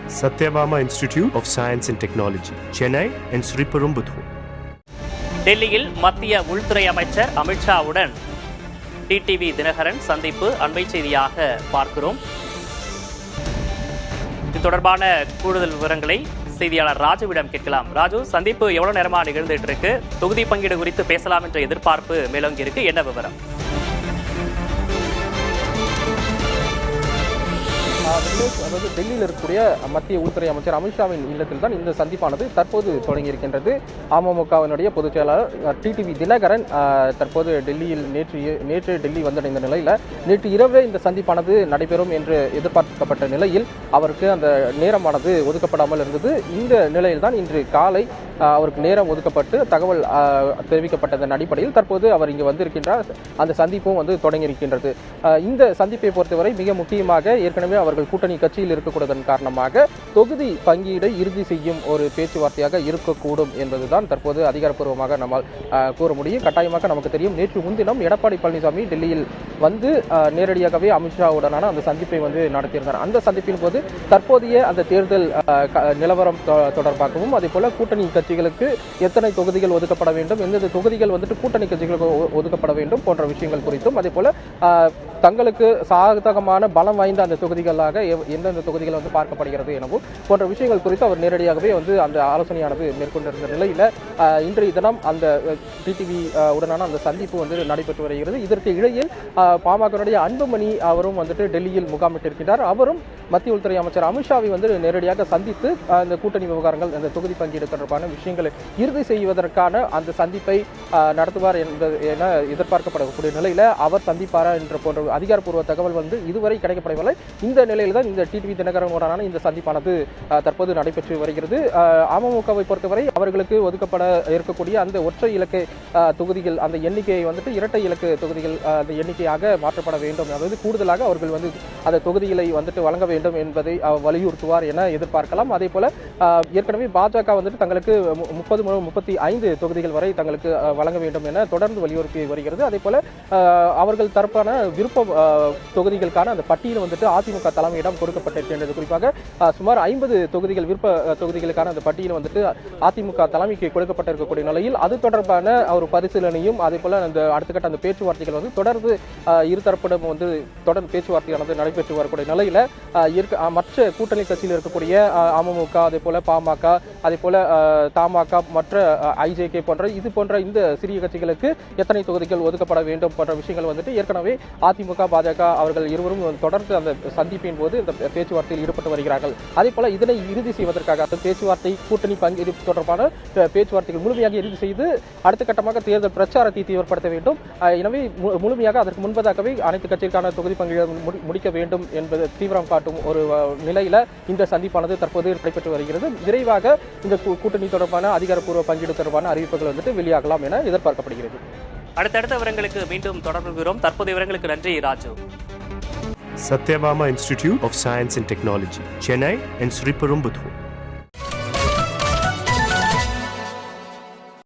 Satyabama Institute of Science and Technology, Chennai and Sriperumbudur. டெல்லியில் மத்திய உள்துறை அமைச்சர் அமித்ஷாவுடன் டிடிவி தினகரன் சந்திப்பு அண்மை செய்தியாக பார்க்கிறோம். இது தொடர்பான கூடுதல் விவரங்களை செய்தியாளர் ராஜுவிடம் கேட்கலாம். ராஜு, சந்திப்பு எவ்வளவு நேரமா நிகழ்ந்துட்டு இருக்கு? தொகுதி பங்கீடு குறித்து பேசலாம் என்ற எதிர்பார்ப்பு மேலோங்கி இருக்கு. என்ன விவரம்? அதாவது டெல்லியில் இருக்கக்கூடிய மத்திய உள்துறை அமைச்சர் அமித்ஷாவின் இல்லத்தில் தான் இந்த சந்திப்பானது தற்போது தொடங்கியிருக்கின்றது. அமமுகவினுடைய பொதுச் செயலாளர் டிடிவி தினகரன் தற்போது டெல்லியில் நேற்று டெல்லி வந்தடைந்த நிலையில் நேற்று இரவே இந்த சந்திப்பானது நடைபெறும் என்று எதிர்பார்க்கப்பட்ட நிலையில் அவருக்கு அந்த நேரமானது ஒதுக்கப்படாமல் இருந்தது. இந்த நிலையில் தான் இன்று காலை அவருக்கு நேரம் ஒதுக்கப்பட்டு தகவல் தெரிவிக்கப்பட்டதன் அடிப்படையில் தற்போது அவர் இங்கு வந்திருக்கின்றார். அந்த சந்திப்பும் தொடங்கியிருக்கின்றது. இந்த சந்திப்பை பொறுத்தவரை மிக முக்கியமாக ஏற்கனவே அவர்கள் கூட்டணி கட்சியில் இருக்கக்கூடாதன் காரணமாக தொகுதி பங்கீடை இறுதி செய்யும் ஒரு பேச்சுவார்த்தையாக இருக்கக்கூடும் என்பதுதான் தற்போது அதிகாரப்பூர்வமாக நம்மால் கூற முடியும். கட்டாயமாக நமக்கு தெரியும், நேற்று முன்தினம் எடப்பாடி பழனிசாமி டெல்லியில் வந்து நேரடியாகவே அமித்ஷாவுடனான அந்த சந்திப்பை நடத்தியிருந்தார். அந்த சந்திப்பின் போது தற்போதைய அந்த தேர்தல் நிலவரம் தொடர்பாகவும் அதே போல கூட்டணி கட்சிகளுக்கு எத்தனை தொகுதிகள் ஒதுக்கப்பட வேண்டும், எந்தெந்த தொகுதிகள் கூட்டணி கட்சிகளுக்கு ஒதுக்கப்பட வேண்டும் போன்ற விஷயங்கள் குறித்தும் அதே போல தங்களுக்கு சாதகமான பலம் வாய்ந்த அந்த தொகுதிகளாக எந்தெந்த தொகுதிகள் பார்க்கப்படுகிறது எனவும் போன்ற விஷயங்கள் குறித்து அவர் நேரடியாகவே அந்த ஆலோசனையானது மேற்கொண்டிருந்த நிலையில் இன்றைய தினம் அந்த டிடிவி உடனான அந்த சந்திப்பு நடைபெற்று வருகிறது. இதற்கு இடையில் பாமகனுடைய அன்புமணி அவரும் டெல்லியில் முகாமிட்டிருக்கிறார். அவரும் மத்திய உள்துறை அமைச்சர் அமித்ஷாவை நேரடியாக சந்தித்து அந்த கூட்டணி விவகாரங்கள் அந்த தொகுதி பங்கீடு தொடர்பான விஷயங்களை இறுதி செய்வதற்கான அந்த சந்திப்பை நடத்துவார் என எதிர்பார்க்கப்படக்கூடிய நிலையில் அவர் சந்திப்பாரா என்ற போன்ற அதிகாரப்பூர்வ தகவல் இதுவரை கிடைக்கப்படவில்லை. இந்த நிலையில் தான் இந்த டிடிவி தினகரனுடனான இந்த சந்திப்பானது தற்போது நடைபெற்று வருகிறது. அமமுகவை பொறுத்தவரை அவர்களுக்கு ஒதுக்கப்பட இருக்கக்கூடிய அந்த ஒற்றை இலக்கு தொகுதிகள் அந்த எண்ணிக்கையை இரட்டை இலக்கு தொகுதிகள் அந்த எண்ணிக்கையாக மாற்றப்பட வேண்டும். அதாவது கூடுதலாக அவர்கள் அந்த தொகுதிகளை வழங்க வேண்டும் என்பதை வலியுறுத்துவார் என எதிர்பார்க்கலாம். அதே போல ஏற்கனவே பாஜக தங்களுக்கு 30-35 தொகுதிகள் வரை தங்களுக்கு வழங்க வேண்டும் என தொடர்ந்து வலியுறுத்தி வருகிறது. அதே போல அவர்கள் தரப்பான விருப்ப தொகுதிகளுக்கான அந்த பட்டியல் அதிமுக தலைமையிடம் கொடுக்கப்பட்டிருக்கின்றது. குறிப்பாக சுமார் 50 தொகுதிகள் விருப்ப தொகுதிகளுக்கான அந்த பட்டியல் அதிமுக தலைமைக்கு கொடுக்கப்பட்டிருக்கக்கூடிய நிலையில் அது தொடர்பான ஒரு பரிசீலனையும் அதே போல அந்த அடுத்த கட்ட அந்த பேச்சுவார்த்தைகள் தொடர்ந்து இருதரப்பிடம் தொடர்ந்து பேச்சுவார்த்தையானது நடைபெற்று வரக்கூடிய நிலையில மற்ற கூட்டணி கட்சியில் இருக்கக்கூடிய அமமுக அதே போல பாமக அதே போல தமாக மற்ற ஐஜேகே போன்ற இந்த சிறிய கட்சிகளுக்கு எத்தனை தொகுதிகள் ஒதுக்கப்பட வேண்டும் போன்ற விஷயங்கள் ஏற்கனவே அதிமுக பாஜக அவர்கள் இருவரும் தொடர்ந்து அந்த சந்திப்பின் போது இந்த பேச்சுவார்த்தையில் ஈடுபட்டு வருகிறார்கள். அதே போல இதனை இறுதி செய்வதற்காக அந்த பேச்சுவார்த்தை கூட்டணி பங்கீடு தொடர்பான பேச்சுவார்த்தைகள் முழுமையாக இறுதி செய்து அடுத்த கட்டமாக தேர்தல் பிரச்சாரத்தை தீவிரப்படுத்த வேண்டும். எனவே முழுமையாக அதற்கு முன்பதாகவே அனைத்து கட்சிக்கான தொகுதி பங்கீடு முடிக்க வேண்டும் என்பது தீவிரம் காட்டும் ஒரு நிலையில இந்த சந்திப்பானது தற்போது நடைபெற்று வருகிறது. விரைவாக இந்த கூட்டணி தொடர்பான அதிகாரப்பூர்வ பங்கீடு தொடர்பான அறிவிப்புகள் வெளியாகலாம் என எதிர்பார்க்கப்படுகிறது. அடுத்தடுத்த விவரங்களுக்கு மீண்டும் தொடர்பு பெறுவோம். தற்போதைய விவரங்களுக்கு நன்றி Raju. Satyabama Institute of Science and Technology, Chennai and Sriperumbudur.